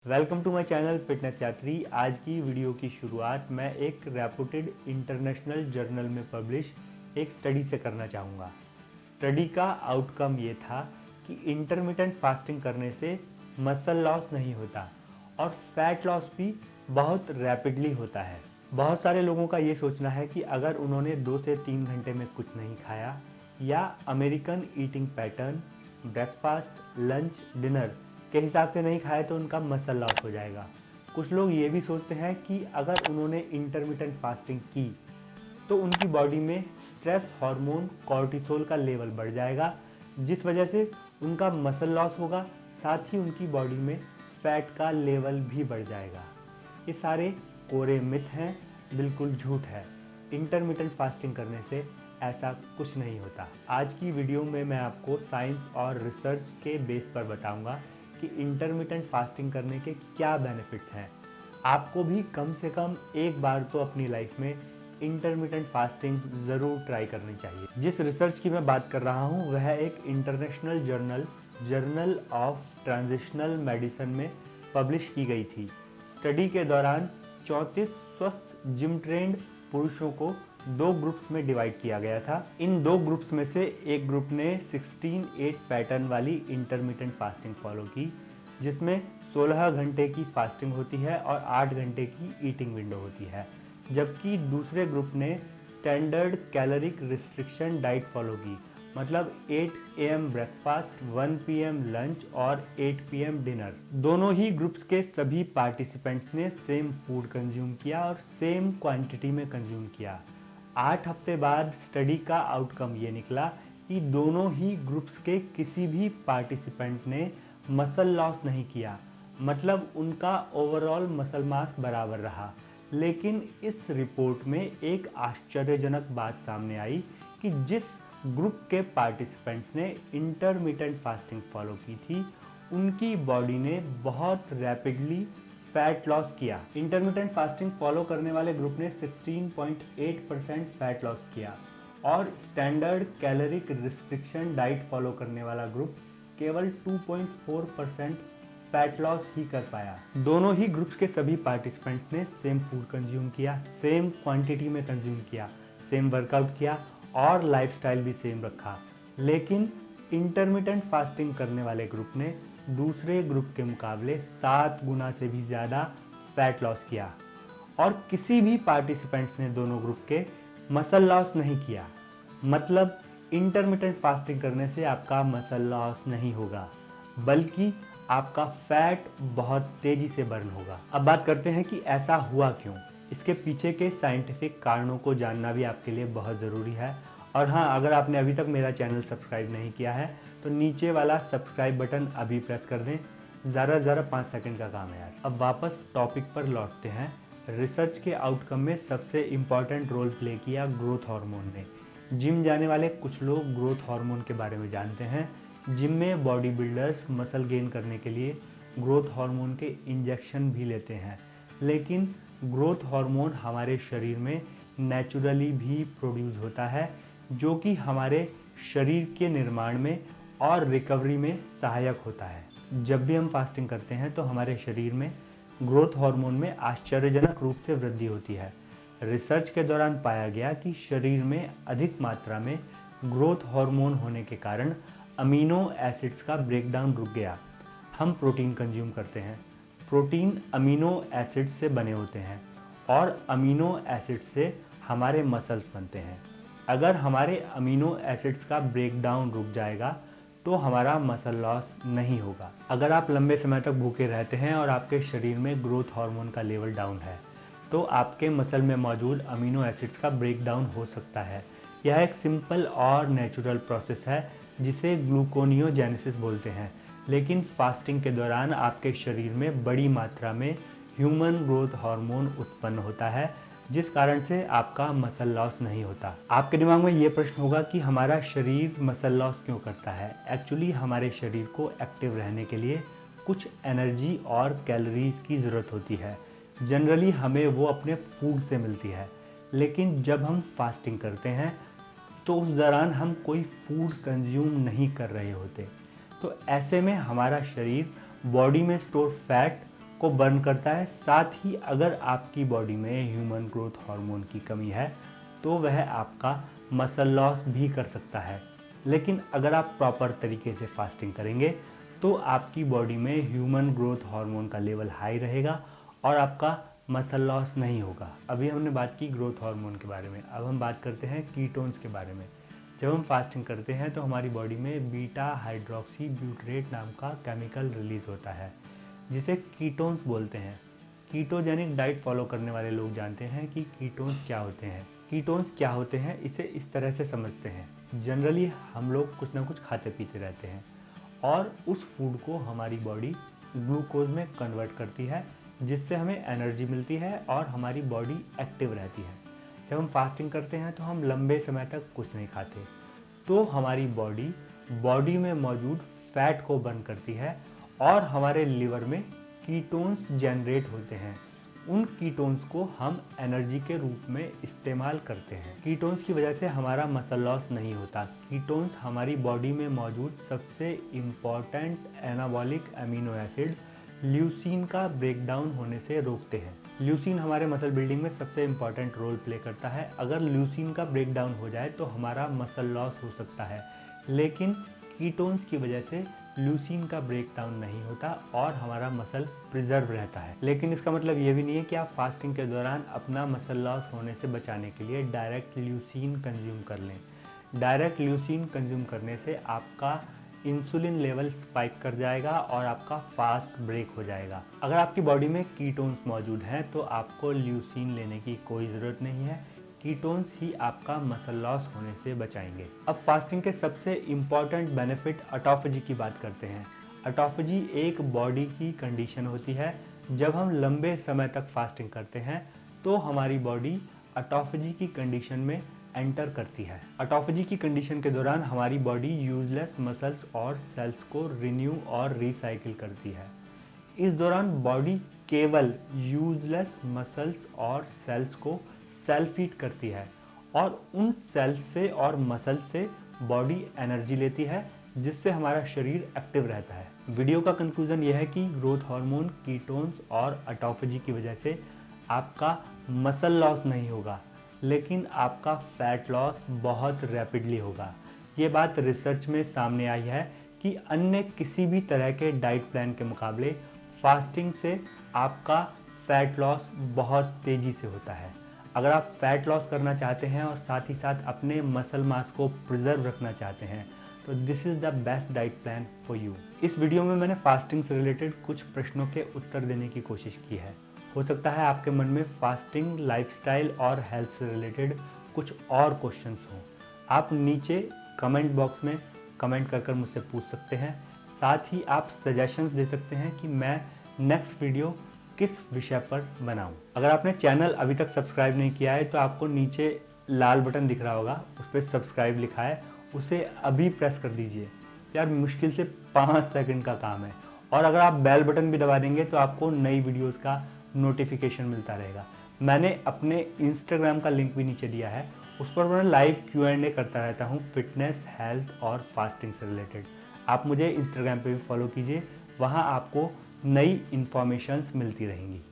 Welcome to my channel fitness Yatri. आज की video की शुरुआत मैं एक रेपुटेड इंटरनेशनल जर्नल में पब्लिश एक स्टडी से करना चाहूँगा। स्टडी का आउटकम ये था कि इंटरमिटेंट फास्टिंग करने से मसल लॉस नहीं होता और फैट लॉस भी बहुत रैपिडली होता है। बहुत सारे लोगों का ये सोचना है कि अगर उन्होंने 2 से 3 घंटे में कुछ नहीं खाया या American eating pattern breakfast lunch dinner के हिसाब से नहीं खाया तो उनका मसल लॉस हो जाएगा। कुछ लोग ये भी सोचते हैं कि अगर उन्होंने इंटरमिटेंट फास्टिंग की तो उनकी बॉडी में स्ट्रेस हार्मोन कॉर्टिसोल का लेवल बढ़ जाएगा, जिस वजह से उनका मसल लॉस होगा, साथ ही उनकी बॉडी में फैट का लेवल भी बढ़ जाएगा। ये सारे कोरे मिथ हैं, बिल्कुल झूठ है। इंटरमिटेंट फास्टिंग करने से ऐसा कुछ नहीं होता। आज की वीडियो में मैं आपको साइंस और रिसर्च के बेस पर बताऊंगा कि इंटरमिटेंट फास्टिंग करने के क्या बेनिफिट्स हैं। आपको भी कम से कम एक बार तो अपनी लाइफ में इंटरमिटेंट फास्टिंग ज़रूर ट्राई करनी चाहिए। जिस रिसर्च की मैं बात कर रहा हूँ वह एक international journal of transitional medicine में पब्लिश की गई थी। स्टडी के दौरान 34 स्वस्थ जिम ट्रेंड पुरुषों को 2 ग्रुप्स में डिवाइड किया गया था। इन 2 ग्रुप्स में से एक ग्रुप ने 16-8 पैटर्न वाली इंटरमिटेंट फास्टिंग फॉलो की, जिसमें 16 घंटे की फास्टिंग होती है और 8 घंटे की ईटिंग विंडो होती है। जबकि दूसरे ग्रुप ने standard caloric restriction diet follow की, मतलब 8 AM ब्रेकफास्ट, 1 PM लंच और 8 PM डिनर। दोनों ही ग्रुप्स के सभी पार्टिसिपेंट्स ने सेम फूड कंज्यूम किया और सेम क्वांटिटी में कंज्यूम किया। 8 हफ्ते बाद स्टडी का आउटकम ये निकला कि दोनों ही ग्रुप्स के किसी भी पार्टिसिपेंट ने मसल लॉस नहीं किया, मतलब उनका ओवरऑल मसल मास बराबर रहा। लेकिन इस रिपोर्ट में एक आश्चर्यजनक बात सामने आई कि जिस ग्रुप के पार्टिसिपेंट्स ने इंटरमिटेंट फास्टिंग फॉलो की थी उनकी बॉडी ने बहुत रैपिडली फैट लॉस किया। इंटरमिटेंट फास्टिंग फॉलो करने वाले ग्रुप ने 16.8% फैट लॉस किया और standard caloric restriction diet follow करने वाला ग्रुप केवल 2.4% फैट लॉस ही कर पाया। दोनों ही ग्रुप्स के सभी पार्टिसिपेंट्स ने सेम फूड कंज्यूम किया, सेम क्वांटिटी में कंज्यूम किया, सेम वर्कआउट किया और लाइफस्टाइल भी सेम रखा। लेकिन इंटरमिटेंट फास्टिंग करने वाले ग्रुप ने दूसरे ग्रुप के मुकाबले 7 गुना से भी ज़्यादा फैट लॉस किया और किसी भी पार्टिसिपेंट्स ने दोनों ग्रुप के मसल लॉस नहीं किया। मतलब इंटरमिटेंट फास्टिंग करने से आपका मसल लॉस नहीं होगा, बल्कि आपका फैट बहुत तेज़ी से बर्न होगा। अब बात करते हैं कि ऐसा हुआ क्यों। इसके पीछे के साइंटिफिक कारणों को जानना भी आपके लिए बहुत ज़रूरी है। और हाँ, अगर आपने अभी तक मेरा चैनल सब्सक्राइब नहीं किया है तो नीचे वाला सब्सक्राइब बटन अभी प्रेस कर दें। ज़रा 5 सेकंड का काम है यार। अब वापस टॉपिक पर लौटते हैं। रिसर्च के आउटकम में सबसे इम्पॉर्टेंट रोल प्ले किया ग्रोथ हार्मोन ने। जिम जाने वाले कुछ लोग ग्रोथ हार्मोन के बारे में जानते हैं। जिम में बॉडी बिल्डर्स मसल गेन करने के लिए ग्रोथ हार्मोन के इंजेक्शन भी लेते हैं, लेकिन ग्रोथ हार्मोन हमारे शरीर में नेचुरली भी प्रोड्यूस होता है, जो कि हमारे शरीर के निर्माण में और रिकवरी में सहायक होता है। जब भी हम फास्टिंग करते हैं तो हमारे शरीर में ग्रोथ हार्मोन में आश्चर्यजनक रूप से वृद्धि होती है। रिसर्च के दौरान पाया गया कि शरीर में अधिक मात्रा में ग्रोथ हार्मोन होने के कारण अमीनो एसिड्स का ब्रेकडाउन रुक गया। हम प्रोटीन कंज्यूम करते हैं, प्रोटीन अमीनो एसिड्स से बने होते हैं और अमीनो एसिड्स से हमारे मसल्स बनते हैं। अगर हमारे अमीनो एसिड्स का ब्रेकडाउन रुक जाएगा तो हमारा मसल लॉस नहीं होगा। अगर आप लंबे समय तक भूखे रहते हैं और आपके शरीर में ग्रोथ हार्मोन का लेवल डाउन है तो आपके मसल में मौजूद अमीनो एसिड्स का ब्रेकडाउन हो सकता है। यह एक सिंपल और नेचुरल प्रोसेस है जिसे ग्लूकोनियोजेनेसिस बोलते हैं। लेकिन फास्टिंग के दौरान आपके शरीर में बड़ी मात्रा में ह्यूमन ग्रोथ हार्मोन उत्पन्न होता है, जिस कारण से आपका मसल लॉस नहीं होता। आपके दिमाग में ये प्रश्न होगा कि हमारा शरीर मसल लॉस क्यों करता है। एक्चुअली हमारे शरीर को एक्टिव रहने के लिए कुछ एनर्जी और कैलोरीज की ज़रूरत होती है। जनरली हमें वो अपने फूड से मिलती है, लेकिन जब हम फास्टिंग करते हैं तो उस दौरान हम कोई फूड कंज्यूम नहीं कर रहे होते। तो ऐसे में हमारा शरीर बॉडी में स्टोर फैट को बर्न करता है। साथ ही अगर आपकी बॉडी में ह्यूमन ग्रोथ हार्मोन की कमी है तो वह आपका मसल लॉस भी कर सकता है। लेकिन अगर आप प्रॉपर तरीके से फास्टिंग करेंगे तो आपकी बॉडी में ह्यूमन ग्रोथ हार्मोन का लेवल हाई रहेगा और आपका मसल लॉस नहीं होगा। अभी हमने बात की ग्रोथ हार्मोन के बारे में, अब हम बात करते हैं कीटोन्स के बारे में। जब हम फास्टिंग करते हैं तो हमारी बॉडी में बीटा हाइड्रोक्सी ब्यूटरेट नाम का केमिकल रिलीज होता है जिसे कीटोन्स बोलते हैं। कीटोजेनिक डाइट फॉलो करने वाले लोग जानते हैं कि कीटोन्स क्या होते हैं। कीटोन्स क्या होते हैं इसे इस तरह से समझते हैं। जनरली हम लोग कुछ ना कुछ खाते पीते रहते हैं और उस फूड को हमारी बॉडी ग्लूकोज में कन्वर्ट करती है जिससे हमें एनर्जी मिलती है और हमारी बॉडी एक्टिव रहती है। जब हम फास्टिंग करते हैं तो हम लंबे समय तक कुछ नहीं खाते, तो हमारी बॉडी में मौजूद फैट को बर्न करती है और हमारे लिवर में कीटोन्स जनरेट होते हैं। उन कीटोन्स को हम एनर्जी के रूप में इस्तेमाल करते हैं। कीटोन्स की वजह से हमारा मसल लॉस नहीं होता। कीटोन्स हमारी बॉडी में मौजूद सबसे important anabolic amino acid leucine का ब्रेकडाउन होने से रोकते हैं। ल्यूसीन हमारे मसल बिल्डिंग में सबसे इम्पॉर्टेंट रोल प्ले करता है। अगर ल्यूसीन का ब्रेकडाउन हो जाए तो हमारा मसल लॉस हो सकता है, लेकिन कीटोन्स की वजह से ल्यूसीन का ब्रेकडाउन नहीं होता और हमारा मसल प्रिजर्व रहता है। लेकिन इसका मतलब ये भी नहीं है कि आप फास्टिंग के दौरान अपना मसल लॉस होने से बचाने के लिए डायरेक्ट ल्यूसीन कंज्यूम कर लें। डायरेक्ट ल्यूसीन कंज्यूम करने से आपका इंसुलिन लेवल स्पाइक कर जाएगा और आपका फास्ट ब्रेक हो जाएगा। अगर आपकी बॉडी में कीटोन्स मौजूद हैं तो आपको ल्यूसीन लेने की कोई ज़रूरत नहीं है। कीटोन्स ही आपका मसल लॉस होने से बचाएंगे। अब फास्टिंग के सबसे इम्पॉर्टेंट बेनिफिट ऑटोफेजी की बात करते हैं। ऑटोफेजी एक बॉडी की कंडीशन होती है। जब हम लंबे समय तक फास्टिंग करते हैं तो हमारी बॉडी ऑटोफेजी की कंडीशन में एंटर करती है। ऑटोफेजी की कंडीशन के दौरान हमारी बॉडी यूजलेस मसल्स और सेल्स को रिन्यू और रिसाइकिल करती है। इस दौरान बॉडी केवल यूजलेस मसल्स और सेल्स को सेल्फ हीट करती है और उन सेल्स से और मसल से बॉडी एनर्जी लेती है जिससे हमारा शरीर एक्टिव रहता है। वीडियो का कंक्लूजन यह है कि ग्रोथ हार्मोन, कीटोन्स और ऑटोफेजी की वजह से आपका मसल लॉस नहीं होगा, लेकिन आपका फैट लॉस बहुत रैपिडली होगा। ये बात रिसर्च में सामने आई है कि अन्य किसी भी तरह के डाइट प्लान के मुकाबले फास्टिंग से आपका फैट लॉस बहुत तेज़ी से होता है। अगर आप फैट लॉस करना चाहते हैं और साथ ही साथ अपने मसल मास को प्रिजर्व रखना चाहते हैं तो this is the best diet plan for you. इस वीडियो में मैंने फास्टिंग से रिलेटेड कुछ प्रश्नों के उत्तर देने की कोशिश की है। हो सकता है आपके मन में फास्टिंग, लाइफस्टाइल और हेल्थ से रिलेटेड कुछ और क्वेश्चंस हों। आप नीचे कमेंट बॉक्स में कमेंट कर मुझसे पूछ सकते हैं। साथ ही आप सजेशंस दे सकते हैं कि मैं नेक्स्ट वीडियो किस विषय पर बनाऊं। अगर आपने चैनल अभी तक सब्सक्राइब नहीं किया है तो आपको नीचे लाल बटन दिख रहा होगा, उस पर सब्सक्राइब लिखा है, उसे अभी प्रेस कर दीजिए। यार मुश्किल से 5 सेकंड का काम है। और अगर आप बेल बटन भी दबा देंगे तो आपको नई वीडियोस का नोटिफिकेशन मिलता रहेगा। मैंने अपने इंस्टाग्राम का लिंक भी नीचे दिया है, उस पर मैं लाइव Q&A करता रहता हूँ फिटनेस, हेल्थ और फास्टिंग से रिलेटेड। आप मुझे इंस्टाग्राम पे भी फॉलो कीजिए, वहाँ आपको नई इन्फॉर्मेशंस मिलती रहेंगी।